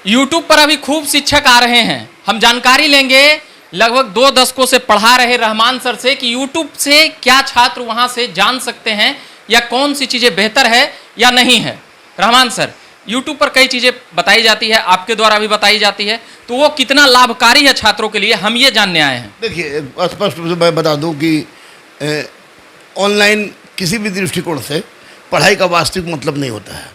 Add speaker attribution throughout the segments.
Speaker 1: YouTube पर अभी खूब शिक्षक आ रहे हैं। हम जानकारी लेंगे लगभग 2 दशकों से पढ़ा रहे रहमान सर से कि यूट्यूब से क्या छात्र वहां से जान सकते हैं या कौन सी चीज़ें बेहतर है या नहीं है। रहमान सर, यूट्यूब पर कई चीज़ें बताई जाती है, आपके द्वारा भी बताई जाती है, तो वो कितना लाभकारी है छात्रों के लिए, हम ये जानने आए हैं।
Speaker 2: देखिए, स्पष्ट रूप से मैं बता दूं कि ऑनलाइन किसी भी दृष्टिकोण से पढ़ाई का वास्तविक मतलब नहीं होता है।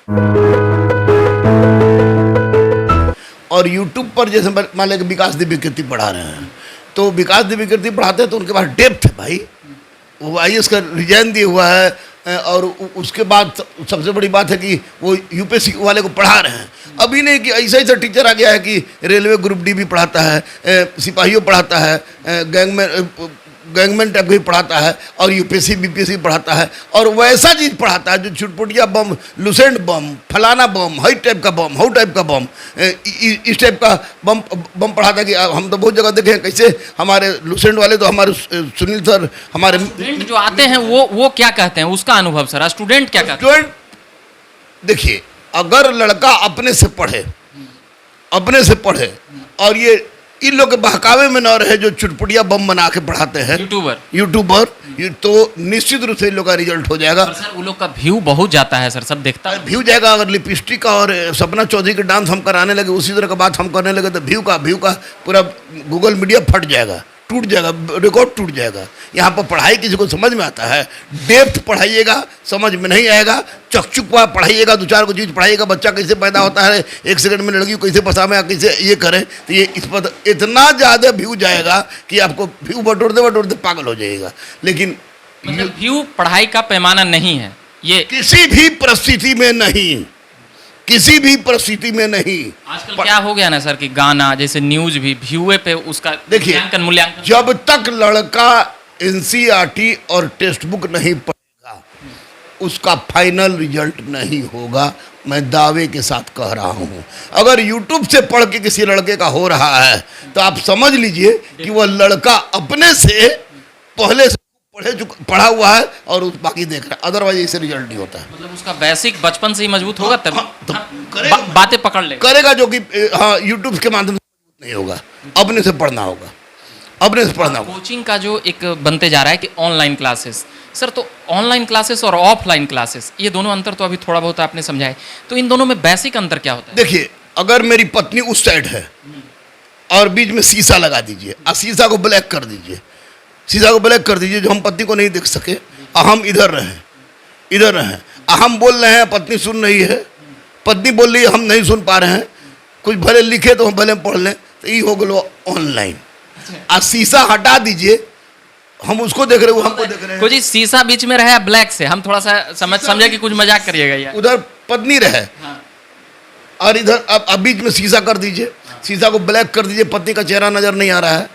Speaker 2: और यूट्यूब पर जैसे मान लें कि विकास दिव्य कीर्ति पढ़ा रहे हैं, तो विकास दिव्य कीर्ति पढ़ाते हैं तो उनके पास डेप्थ है भाई। वो IAS का रिजाइन दिया हुआ है और उसके बाद सबसे बड़ी बात है कि वो UPSC वाले को पढ़ा रहे हैं। अभी नहीं कि ऐसा ऐसा टीचर आ गया है कि रेलवे ग्रुप डी भी पढ़ाता है, सिपाहियों पढ़ाता है, गैंगमैन टाइप भी पढ़ाता है और UPSC BPSC पढ़ाता है और वैसा चीज़ पढ़ाता है जो छुटपुटिया बम, लुसेंट बम, फलाना बम, हाई टाइप का बम, हाउ टाइप का बम, इस टाइप का बम पढ़ाता है कि हम तो बहुत जगह देखे हैं कैसे हमारे लुसेंट वाले तो हमारे सुनील सर हमारे
Speaker 1: स्टूडेंट जो आते हैं वो क्या कहते हैं, उसका अनुभव सर, स्टूडेंट क्या कहते हैं?
Speaker 2: स्टूडेंट देखिए, अगर लड़का अपने से पढ़े और ये इन लोग के बहकावे में न रहे जो चुटपुटिया बम बना के पढ़ाते हैं यूट्यूबर तो निश्चित रूप से इन लोग का रिजल्ट हो जाएगा।
Speaker 1: सर वो लोग का व्यू बहुत जाता है सर, सब देखता है।
Speaker 2: व्यू जाएगा। अगर लिपस्टिक का और सपना चौधरी के डांस हम कराने लगे, उसी तरह का बात हम करने लगे, तो व्यू का पूरा गूगल मीडिया फट जाएगा, टूट जाएगा, रिकॉर्ड टूट जाएगा। यहाँ पर पढ़ाई किसी को समझ में आता है, डेप्थ पढ़ाइएगा, समझ में नहीं आएगा, चकचुकवा पढ़ाइएगा, 2-4 को चीज़ पढ़ाइएगा, बच्चा कैसे पैदा होता है, 1 सेकंड में लड़की को कैसे फंसावे, कैसे ये करें, तो ये इस पर इतना ज़्यादा व्यू जाएगा कि आपको व्यू बटोरते पागल हो जाएगा। लेकिन
Speaker 1: मतलब व्यू पढ़ाई का पैमाना नहीं है, ये
Speaker 2: किसी भी परिस्थिति में नहीं, किसी भी परिस्थिति में नहीं।
Speaker 1: आजकल क्या हो गया ना सर कि गाना जैसे न्यूज भी व्यूए पे उसका
Speaker 2: देखिए,
Speaker 1: मूल्यांकन
Speaker 2: जब तक लड़का NCERT और टेक्स्ट बुक नहीं पढ़ेगा उसका फाइनल रिजल्ट नहीं होगा। मैं दावे के साथ कह रहा हूँ। अगर यूट्यूब से पढ़ के किसी लड़के का हो रहा है तो आप समझ लीजिए कि वह लड़का अपने से पहले से पढ़ा हुआ है और बाकी देख रहा है, अदरवाइज इससे रिजल्ट नहीं होता है।
Speaker 1: मतलब उसका बेसिक बचपन से ही मजबूत होगा तब
Speaker 2: तो
Speaker 1: बातें पकड़ ले
Speaker 2: करेगा, जो कि हाँ यूट्यूब के माध्यम से मजबूत नहीं होगा। अपने से पढ़ना होगा, अपने से पढ़ना होगा।
Speaker 1: कोचिंग का जो एक बनते जा रहा है कि ऑनलाइन क्लासेस, सर तो ऑनलाइन क्लासेस और ऑफलाइन क्लासेस, ये दोनों अंतर तो अभी थोड़ा बहुत आपने समझाए, तो इन दोनों में बेसिक अंतर क्या होता है?
Speaker 2: देखिए, अगर मेरी पत्नी उस साइड है और बीच में शीशा लगा दीजिए और शीशा को ब्लैक कर दीजिए, जो हम पत्नी को नहीं देख सके, हम इधर रहें, हम बोल रहे हैं, पत्नी सुन रही है, पत्नी बोल रही है, हम नहीं सुन पा रहे हैं, कुछ भले लिखे तो हम भले पढ़ लें, तो ये हो गया ऑनलाइन। और शीशा हटा दीजिए, हम उसको देख रहे हैं, हमको देख रहे हैं।
Speaker 1: कुछ शीशा बीच में रहे ब्लैक से, हम थोड़ा सा समझे कि कुछ मजाक करिएगा यार।
Speaker 2: उधर पत्नी रहे और इधर अब बीच में शीशा कर दीजिए, शीशा को ब्लैक कर दीजिए, पत्नी का चेहरा नजर नहीं आ रहा है,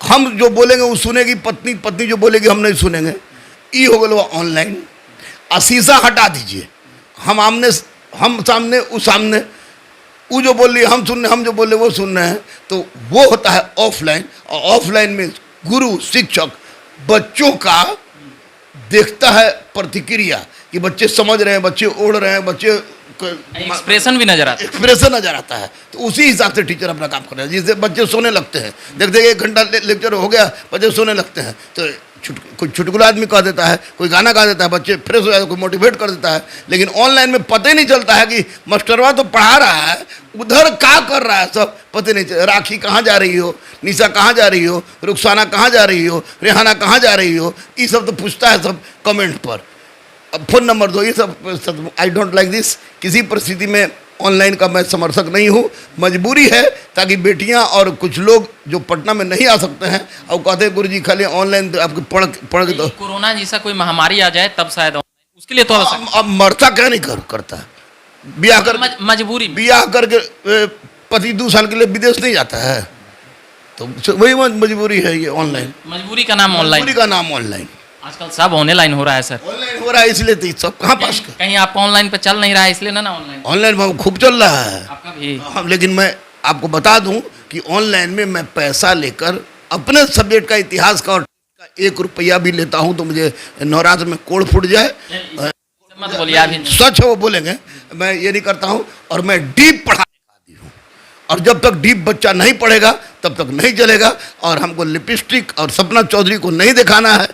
Speaker 2: हम जो बोलेंगे वो सुनेगी पत्नी जो बोलेगी हम नहीं सुनेंगे। ये हो गया ऑनलाइन। और शीशा हटा दीजिए, हम सामने वो जो बोल रही है हम सुन रहे, हम जो बोल रहे वो सुन रहे हैं, तो वो होता है ऑफलाइन। और ऑफलाइन में गुरु शिक्षक बच्चों का देखता है प्रतिक्रिया कि बच्चे समझ रहे हैं, बच्चे उड़ रहे हैं, बच्चे
Speaker 1: एक्सप्रेशन भी नजर
Speaker 2: आता है, तो उसी हिसाब से टीचर अपना काम कर रहे हैं। जिससे बच्चे सोने लगते हैं, देखते 1 घंटा लेक्चर हो गया, बच्चे सोने लगते हैं, तो कोई चुटकुला आदमी कह देता है, कोई गाना गा देता है, बच्चे फ्रेश हो जाते हैं, कोई मोटिवेट कर देता है। लेकिन ऑनलाइन में पता ही नहीं चलता है कि मास्टरवा तो पढ़ा रहा है, उधर क्या कर रहा है, सब पता नहीं चलता। राखी कहाँ जा रही हो, निशा कहाँ जा रही हो, रुखसाना कहाँ जा रही हो, रेहाना कहाँ जा रही हो, ये सब तो पूछता है सब कमेंट पर, फ़ोन नंबर दो, ये सब। I don't like this. किसी परिस्थिति में ऑनलाइन का मैं समर्थक नहीं हूँ, मजबूरी है, ताकि बेटियां और कुछ लोग जो पटना में नहीं आ सकते हैं और कहते हैं गुरुजी खाली ऑनलाइन तो आपके पढ़ के, तो
Speaker 1: कोरोना जैसा कोई महामारी आ जाए तब शायद उसके लिए तो
Speaker 2: अब मरता क्या नहीं करता, ब्याह कर
Speaker 1: मजबूरी,
Speaker 2: ब्याह करके पति 2 साल के लिए विदेश नहीं जाता है, तो वही मजबूरी है। ये ऑनलाइन
Speaker 1: मजबूरी का नाम
Speaker 2: ऑनलाइन।
Speaker 1: आजकल सब ऑनलाइन हो रहा है सर,
Speaker 2: ऑनलाइन हो रहा है, इसलिए तो सब कहाँ पास
Speaker 1: कहीं आपका ऑनलाइन पे चल नहीं रहा है इसलिए ना
Speaker 2: ऑनलाइन खूब चल रहा है
Speaker 1: आपका भी।
Speaker 2: लेकिन मैं आपको बता दूं कि ऑनलाइन में मैं पैसा लेकर अपने सब्जेक्ट का इतिहास का और 1 रुपया भी लेता हूं तो मुझे नवरात्र में कोड़ फूट जाए,
Speaker 1: मत बोलिए,
Speaker 2: सच है वो बोलेंगे, मैं ये नहीं करता हूं। और मैं डीप पढ़ाने का आदी हूँ, और जब तक डीप बच्चा नहीं पढ़ेगा तब तक नहीं चलेगा। और हमको लिपस्टिक और सपना चौधरी को नहीं दिखाना है,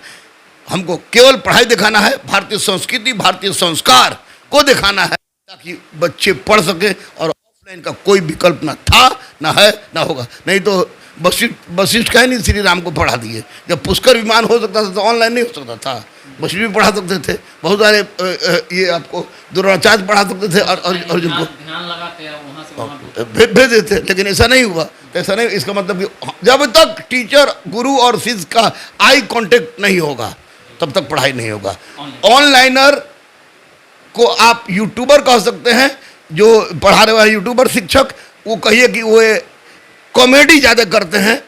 Speaker 2: हमको केवल पढ़ाई दिखाना है, भारतीय संस्कृति भारतीय संस्कार को दिखाना है, ताकि बच्चे पढ़ सके। और ऑफलाइन का कोई विकल्प ना था, ना है, ना होगा। नहीं तो वशिष्ठ कहे नहीं श्री राम को पढ़ा दिए। जब पुष्कर विमान हो सकता था तो ऑनलाइन नहीं हो सकता था, वशिष्ठ भी पढ़ा सकते थे, बहुत सारे ये आपको द्रोणाचार्य पढ़ा सकते थे और अर्जुन को
Speaker 1: ध्यान लगाते हैं वहाँ से वहाँ
Speaker 2: भेज देते। लेकिन ऐसा नहीं हुआ। ऐसा नहीं, इसका मतलब कि जब तक टीचर गुरु और शिष्य का आई कांटेक्ट नहीं होगा तब तक पढ़ाई नहीं होगा। ऑनलाइनर को आप यूट्यूबर कह सकते हैं, जो पढ़ाने वाले यूट्यूबर शिक्षक, वो कहिए कि वो कॉमेडी ज़्यादा करते हैं,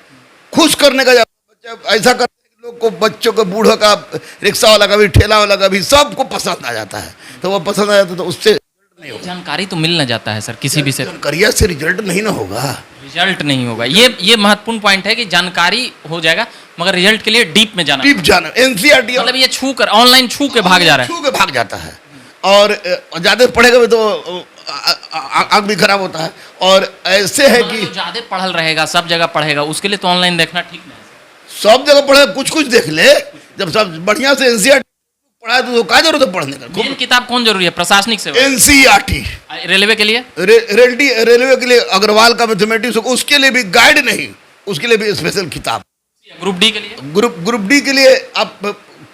Speaker 2: खुश करने का ज़्यादा, ऐसा करते हैं कि लोग को, बच्चों को, बूढ़ों का, रिक्शा वाला का भी, ठेला वाला का भी, सबको पसंद आ जाता है। तो वो पसंद आ जाता है तो उससे नहीं होगा।
Speaker 1: जानकारी तो मिल न जाता है सर किसी भी से,
Speaker 2: जानकारिया से रिजल्ट नहीं ना होगा,
Speaker 1: रिजल्ट नहीं होगा। ये महत्वपूर्ण पॉइंट है कि जानकारी हो जाएगा मगर रिजल्ट के लिए डीप में जाना,
Speaker 2: डीप जाना। एनसीईआरटी
Speaker 1: मतलब ये छू कर ऑनलाइन छू के भाग जा रहा है,
Speaker 2: छू के भाग जाता है। और ज़्यादा पढ़ेगा भी तो आँख भी खराब होता है। और ऐसे है कि
Speaker 1: ज्यादा पढ़ल रहेगा, सब जगह पढ़ेगा, उसके लिए तो ऑनलाइन देखना ठीक नहीं है।
Speaker 2: सब जगह पढ़े, कुछ कुछ देख ले। जब सब बढ़िया से एनसीईआरटी पढ़ा है तो क्या जरूरत है पढ़ने का?
Speaker 1: मेन किताब कौन जरूरी है? प्रशासनिक सेवा,
Speaker 2: एनसीईआरटी।
Speaker 1: रेलवे के लिए,
Speaker 2: रेलवे के लिए अग्रवाल का मैथमेटिक्स, उसके लिए भी गाइड नहीं, उसके लिए भी स्पेशल किताब।
Speaker 1: ग्रुप डी के लिए,
Speaker 2: ग्रुप डी के लिए आप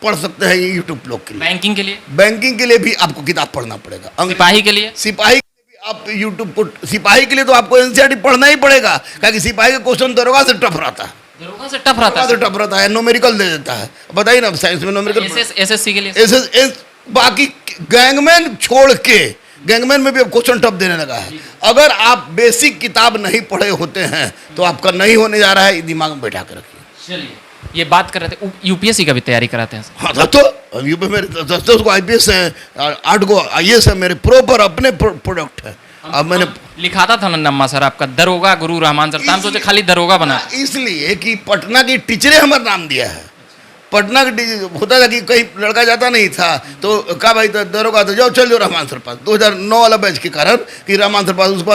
Speaker 2: पढ़ सकते हैं ये यूट्यूब लोग के लिए। बैंकिंग के लिए भी आपको किताब पढ़ना पड़ेगा।
Speaker 1: सिपाही के लिए
Speaker 2: भी आप यूट्यूब को, सिपाही के लिए तो आपको एनसीईआरटी पढ़ना ही पड़ेगा, क्योंकि सिपाही का क्वेश्चन दरोगा से टफ रहता है, टफ रहता है, न्यूमेरिकल दे देता है। बताइए ना, साइंस में न्यूमेरिकल।
Speaker 1: एसएससी के लिए
Speaker 2: बाकी गैंगमैन छोड़ के, गैंगमैन में भी अब क्वेश्चन टफ देने लगा है। अगर आप बेसिक किताब नहीं पढ़े होते हैं तो आपका नहीं होने जा रहा है, दिमाग में बैठा के रखिए।
Speaker 1: चलिए, ये बात कर रहे थे, यूपीएससी का भी तैयारी कराते हैं।
Speaker 2: हाँ तो यूपी मेरे 10 को आईपीएस है, 8 को आईएएस है, मेरे प्रॉपर अपने प्रोडक्ट है। अब मैंने
Speaker 1: लिखा था नम्मा सर आपका, दरोगा गुरु रहमान सर, हम सोचे खाली दरोगा बना,
Speaker 2: इसलिए कि पटना की टीचरे हमारा नाम दिया है। पटना का होता था कि कहीं लड़का जाता नहीं था तो कहा भाई तो दरोगा तो जाओ, चल जाओ रहमान सर पास। 2009 वाला बैच के कारण कि रहमान सर पास, उसको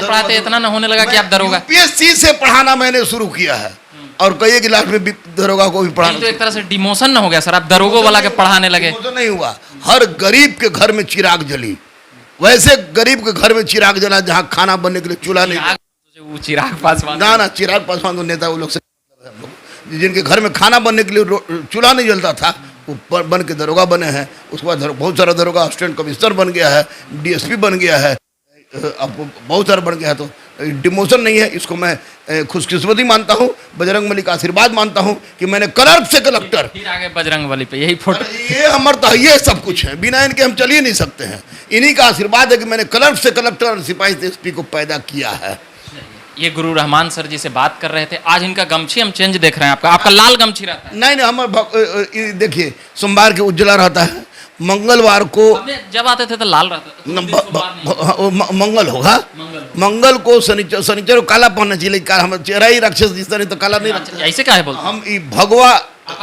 Speaker 1: पढ़ाते इतना न होने लगा कि आप दरोगा।
Speaker 2: यूपीएससी से पढ़ाना मैंने शुरू किया है और कहिए कि लास्ट में दरोगा को भी पढ़ाना।
Speaker 1: तो एक तरह से डिमोशन न हो गया सर, आप दरोगो वाला के पढ़ाने लगे?
Speaker 2: तो नहीं हुआ, हर गरीब के घर में चिराग जली। वैसे गरीब के घर में चिराग जला जहाँ खाना बनने के लिए चूल्हा नहीं।
Speaker 1: चिराग पासवान
Speaker 2: ना, चिराग पासवान तो नेता वो लोग से, जिनके घर में खाना बनने के लिए चूल्हा नहीं जलता था, वो बन के दरोगा बने हैं। उसके बाद बहुत सारा दरोगा असिस्टेंट कमिश्नर बन गया है, डीएसपी बन गया है, आपको बहुत सारा बन गया है। तो डिमोशन नहीं है, इसको मैं खुशकिस्मती मानता हूँ, बजरंग बली का आशीर्वाद मानता हूँ कि मैंने क्लर्क से कलेक्टर।
Speaker 1: फिर आगे बजरंग बली पे यही फोटो,
Speaker 2: ये हमारा ये सब कुछ है, बिना इनके हम चल ही नहीं सकते हैं। इन्हीं का आशीर्वाद है कि मैंने क्लर्क से कलेक्टर और सिपाही से एसपी को पैदा किया है।
Speaker 1: ये गुरु रहमान सर जी से बात कर रहे थे। आज इनका गमछी हम चेंज देख रहे हैं, आपका लाल गमछी रहता है।
Speaker 2: नहीं, हमारे देखिए, सोमवार के उज्ज्वला रहता है, मंगलवार को
Speaker 1: जब आते थे तो लाल रहता था।
Speaker 2: मंगल होगा, मंगल को, शनिचर को काला पहनना चाहिए। हम चेहरा ही राक्षस दिखता नहीं तो काला नहीं रखते।
Speaker 1: ऐसे क्या है बोलते?
Speaker 2: हम भगवा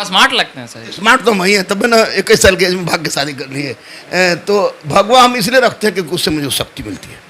Speaker 1: स्मार्ट लगते हैं सर।
Speaker 2: स्मार्ट तो वही है, तब ना 21 साल के एज में भाग के शादी कर ली है। तो भगवा हम इसलिए रखते हैं कि उससे मुझे शक्ति मिलती है।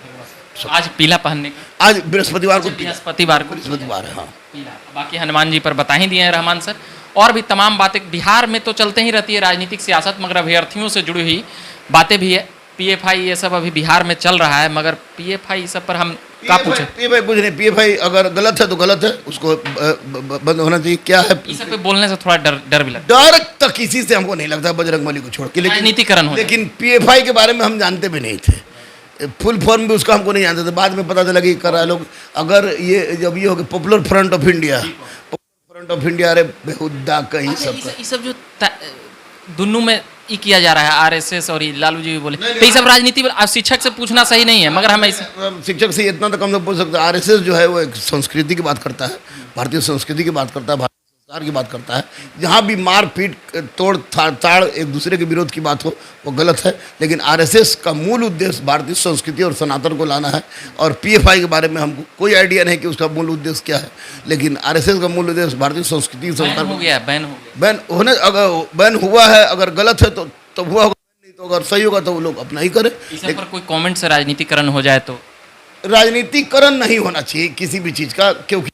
Speaker 1: आज पीला पहनने का,
Speaker 2: आज बृहस्पतिवार को,
Speaker 1: बृहस्पतिवार है, हाँ पीला। बाकी हनुमान जी पर बता ही दिए हैं रहमान सर। और भी तमाम बातें बिहार में तो चलते ही रहती है, राजनीतिक सियासत, मगर अभ्यर्थियों से जुड़ी हुई बातें भी है। पीएफआई ये सब अभी बिहार में चल रहा है, मगर पीएफआई सब पर हम क्या पूछे?
Speaker 2: पीएफआई कुछ नहीं, पीएफआई अगर गलत है तो गलत है, उसको बंद होना चाहिए। क्या है
Speaker 1: इस सब पे बोलने से थोड़ा डर भी लगता
Speaker 2: है। डर तक किसी से हमको नहीं लगता, बजरंग बली को छोड़ के।
Speaker 1: राजनीतिकरण हो,
Speaker 2: लेकिन पीएफआई के बारे में हम जानते भी नहीं थे, फुल फॉर्म भी उसका हमको नहीं जानते थे। बाद में पता चला कि कर रहा है लोग। अगर ये जब ये हो गया पॉपुलर फ्रंट ऑफ इंडिया, अरे बेहुदा कहीं
Speaker 1: सब जो दोनों में ये किया जा रहा है, आरएसएस और लालू जी भी बोले, तो ये सब राजनीति शिक्षक से पूछना सही नहीं है, मगर हम ऐसे
Speaker 2: शिक्षक से इतना तो कम तो पूछ सकते हैं। आरएसएस जो है वो एक संस्कृति की बात करता है, भारतीय संस्कृति की बात करता है, भारतीय संस्कार की बात करता है। जहाँ भी मारपीट, तोड़ ताड़, एक दूसरे के विरोध की बात हो, वो गलत है। लेकिन आरएसएस का मूल उद्देश्य भारतीय संस्कृति और सनातन को लाना है। और पीएफआई के बारे में हमको कोई आइडिया नहीं कि उसका मूल उद्देश्य क्या है, लेकिन आरएसएस का मूल उद्देश्य भारतीय संस्कृति संस्कार
Speaker 1: हो गया,
Speaker 2: बैन होने, अगर बैन हुआ है, अगर गलत है तो हुआ होगा, नहीं तो अगर सही होगा तो वो लोग अपना ही करें।
Speaker 1: इस पर कोई कमेंट से राजनीतिकरण हो जाए तो
Speaker 2: राजनीतिकरण नहीं होना चाहिए किसी भी चीज का, क्योंकि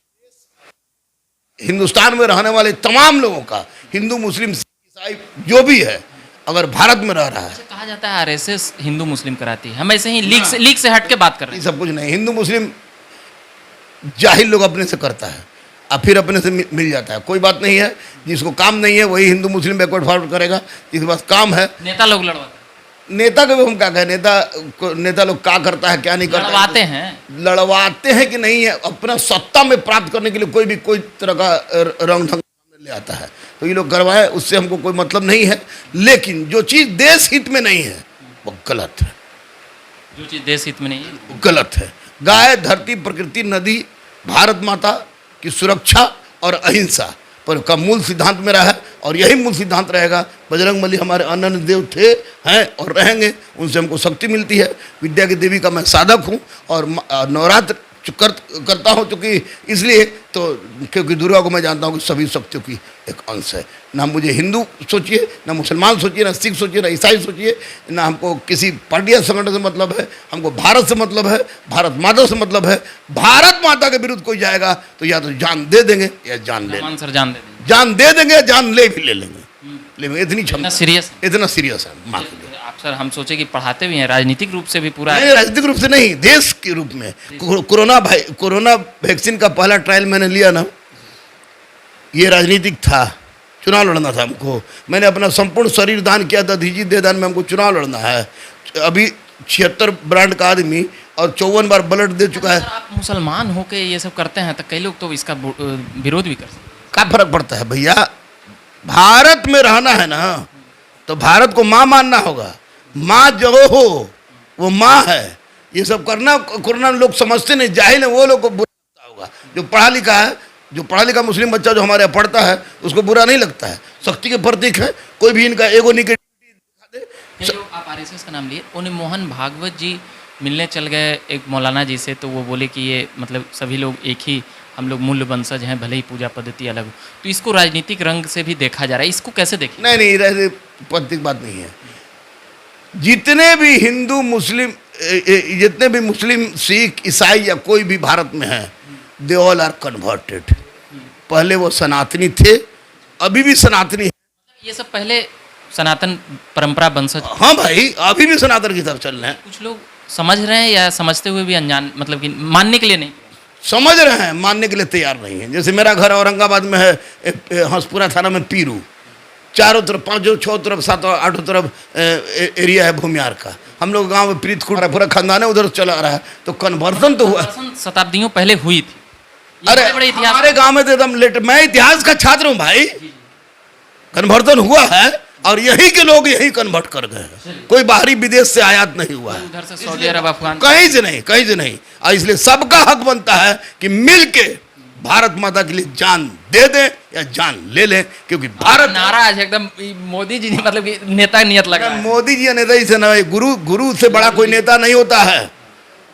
Speaker 2: हिंदुस्तान में रहने वाले तमाम लोगों का, हिंदू मुस्लिम सिख ईसाई जो भी है, अगर भारत में रह रहा है,
Speaker 1: कहा जाता है आरएसएस हिंदू मुस्लिम कराती है, हम ऐसे ही लीग से हट के बात कर रहे
Speaker 2: ये
Speaker 1: हैं।
Speaker 2: सब कुछ नहीं। हिंदू मुस्लिम जाहिल लोग अपने से करता है और फिर अपने से मिल जाता है, कोई बात नहीं है। जिसको काम नहीं है वही हिंदू मुस्लिम बैकवर्ड फॉरवर्ड करेगा, जिसके पास काम है।
Speaker 1: नेता लोग लड़वाते
Speaker 2: नेता को भी हम क्या कहें, नेता लोग क्या करता है क्या नहीं करता है,
Speaker 1: लड़वाते हैं।
Speaker 2: लड़वाते हैं कि नहीं है, अपना सत्ता में प्राप्त करने के लिए कोई तरह का रंग ढंग ले आता है, तो ये लोग करवाए, उससे हमको कोई मतलब नहीं है। लेकिन जो चीज़ देश हित में नहीं है वो गलत है,
Speaker 1: जो चीज देश हित में नहीं है
Speaker 2: वो गलत है। गाय, धरती, प्रकृति, नदी, भारत माता की सुरक्षा और अहिंसा पर का मूल सिद्धांत मेरा है, और यही मूल सिद्धांत रहेगा। बजरंगबली हमारे अनन्य देव थे, हैं और रहेंगे, उनसे हमको शक्ति मिलती है। विद्या की देवी का मैं साधक हूँ और नवरात्र करता हूँ, क्योंकि इसलिए तो क्योंकि दुर्गा को मैं जानता हूँ कि सभी शक्तियों की एक अंश है। ना मुझे हिंदू सोचिए, ना मुसलमान सोचिए, ना सिख सोचिए, ना ईसाई सोचिए, ना हमको किसी पार्टी या संगठन से मतलब है, हमको भारत से मतलब है, भारत माता से मतलब है। भारत माता के विरुद्ध कोई जाएगा तो या तो जान दे देंगे या जान ले
Speaker 1: रहमान सर जान दे देंगे।
Speaker 2: जान दे देंगे, जान ले भी ले लेंगे, इतनी
Speaker 1: इतना
Speaker 2: क्षमता,
Speaker 1: सीरियस
Speaker 2: इतना सीरियस है माँ के लिए।
Speaker 1: आप सर हम सोचे कि पढ़ाते भी हैं राजनीतिक रूप से भी पूरा
Speaker 2: नहीं, राजनीतिक रूप से नहीं, देश के रूप में। कोरोना वैक्सीन का पहला ट्रायल मैंने लिया ना, ये राजनीतिक था, चुनाव लड़ना था हमको। मैंने अपना संपूर्ण शरीर दान किया था, दीजिए दे दान में हमको चुनाव लड़ना है। अभी 76 ब्रांड का आदमी और 54 बार ब्लड दे चुका है।
Speaker 1: सर, आप मुसलमान होके ये सब करते हैं तो कई लोग तो इसका विरोध भी कर सकते हैं।
Speaker 2: क्या फर्क पड़ता है भैया, भारत में रहना है ना तो भारत को माँ मानना होगा। माँ जो हो वो माँ है। ये सब करना लोग समझते नहीं, जाहिल है, वो लोग को बुरा लगता होगा। जो पढ़ा लिखा मुस्लिम बच्चा जो हमारे यहाँ पढ़ता है उसको बुरा नहीं लगता है। शक्ति के प्रतीक है, कोई भी इनका एगो निगेटिविटी दिखा दे।
Speaker 1: जो आप आरएसएस का नाम लिए, उन्हें मोहन भागवत जी मिलने चल गए एक मौलाना जी से, तो वो बोले कि ये मतलब सभी लोग एक ही, हम लोग मूल्य वंशज हैं, भले ही पूजा पद्धति अलग हो। तो इसको राजनीतिक रंग से भी देखा जा रहा है, इसको कैसे देखें?
Speaker 2: नहीं, राजनीतिक बात नहीं है। जितने भी हिंदू मुस्लिम, जितने भी मुस्लिम सिख ईसाई या कोई भी भारत में है, दे ऑल आर कन्वर्टेड। पहले वो सनातनी थे, अभी भी सनातनी है।
Speaker 1: ये सब पहले सनातन परंपरा वंशज,
Speaker 2: हाँ भाई, अभी भी सनातन की तरफ चल रहे हैं।
Speaker 1: कुछ लोग समझ रहे हैं या समझते हुए भी अनजान, मतलब कि मानने के लिए नहीं,
Speaker 2: समझ रहे हैं, मानने के लिए तैयार नहीं है। जैसे मेरा घर औरंगाबाद में है, हंसपुरा थाना में पीरू, चारों तरफ, पांचों छह तरफ, सातों आठों तरफ एरिया है भूमियार का। हम लोग गांव में प्रीत खुड़ा पूरा खानदान है, उधर चला रहा है। तो कन्वर्सन तो हुआ,
Speaker 1: शताब्दियों पहले हुई थी।
Speaker 2: अरे
Speaker 1: बड़े इतिहास,
Speaker 2: हमारे गांव में तो एकदम लेट, मैं इतिहास का छात्र हूं भाई। कन्वर्सन हुआ है और यही के लोग यही कन्वर्ट कर गए हैं, कोई बाहरी विदेश से आयात नहीं हुआ है,
Speaker 1: उधर से सऊदी अरब, अफगान,
Speaker 2: कहीं से नहीं। और इसलिए सबका हक बनता है कि मिल के भारत माता के लिए जान दे दें या जान ले लें, क्योंकि भारत
Speaker 1: नाराज एकदम मोदी जी ने, मतलब कि नेता नियत लगा है।
Speaker 2: मोदी जी या नेता जी से ना, गुरु से बड़ा कोई नेता नहीं होता है,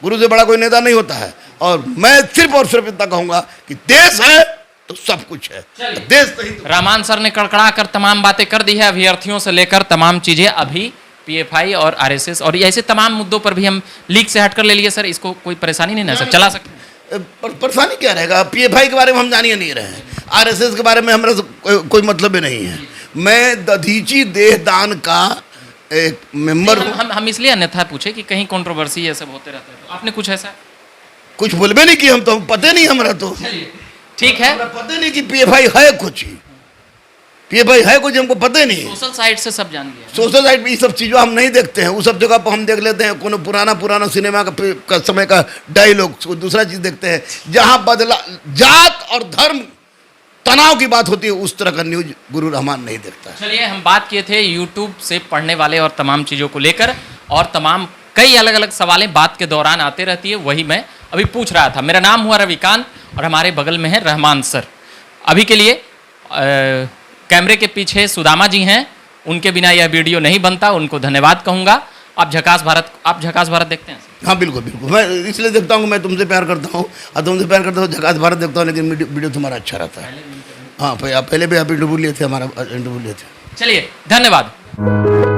Speaker 2: गुरु से बड़ा कोई नेता नहीं होता है। और मैं सिर्फ और सिर्फ इतना कहूंगा कि देश है तो सब कुछ है, देश नहीं तो।
Speaker 1: रहमान सर ने कड़कड़ा कर तमाम बातें कर दी है, अभ्यर्थियों से लेकर तमाम चीजें। अभी पीएफआई और आरएसएस और ऐसे तमाम मुद्दों पर भी हम लीग से हटकर ले लिए। सर, इसको कोई परेशानी नहीं ना सर, चला सकते हैं?
Speaker 2: परेशानी क्या रहेगा? पीएफआई के बारे में हम जानिए नहीं रहे हैं, आरएसएस के बारे में हमारा कोई मतलब ही नहीं है। मैं दधीची देहदान का एक मेंबर हूँ।
Speaker 1: हम इसलिए अन्यथा पूछे कि कहीं कंट्रोवर्सी ये सब होते रहते हैं, तो आपने कुछ ऐसा
Speaker 2: कुछ बोलबे नहीं कि हम तो पता नहीं, हमारा तो
Speaker 1: ठीक है,
Speaker 2: पता नहीं कि पीएफआई है कुछ, पीएफआई है कुछ हमको पता ही नहीं।
Speaker 1: सोशल साइट से सब जान गया।
Speaker 2: सोशल साइट पे ये सब चीज़ों हम नहीं देखते हैं। उस सब जगह पर हम देख लेते हैं कोनो पुराना सिनेमा का समय का डायलॉग, दूसरा चीज़ देखते हैं। जहाँ बदला जात और धर्म तनाव की बात होती है, उस तरह का न्यूज गुरु रहमान नहीं देखता है।
Speaker 1: चलिए, हम बात किए थे यूट्यूब से पढ़ने वाले और तमाम चीज़ों को लेकर, और तमाम कई अलग अलग सवालें बात के दौरान आते रहती है, वही मैं अभी पूछ रहा था। मेरा नाम हुआ रविकांत और हमारे बगल में है रहमान सर। अभी के लिए कैमरे के पीछे सुदामा जी हैं, उनके बिना यह वीडियो नहीं बनता, उनको धन्यवाद कहूँगा। आप झकास भारत देखते हैं?
Speaker 2: हाँ बिल्कुल, मैं इसलिए देखता हूँ, मैं तुमसे प्यार करता हूँ और तुमसे प्यार करता हूँ, झकास भारत देखता हूँ, लेकिन वीडियो तुम्हारा अच्छा रहता है। हाँ, पहले भी आप इंटरव्यू लिए थे, हमारा इंटरव्यू लिए थे।
Speaker 1: चलिए, धन्यवाद।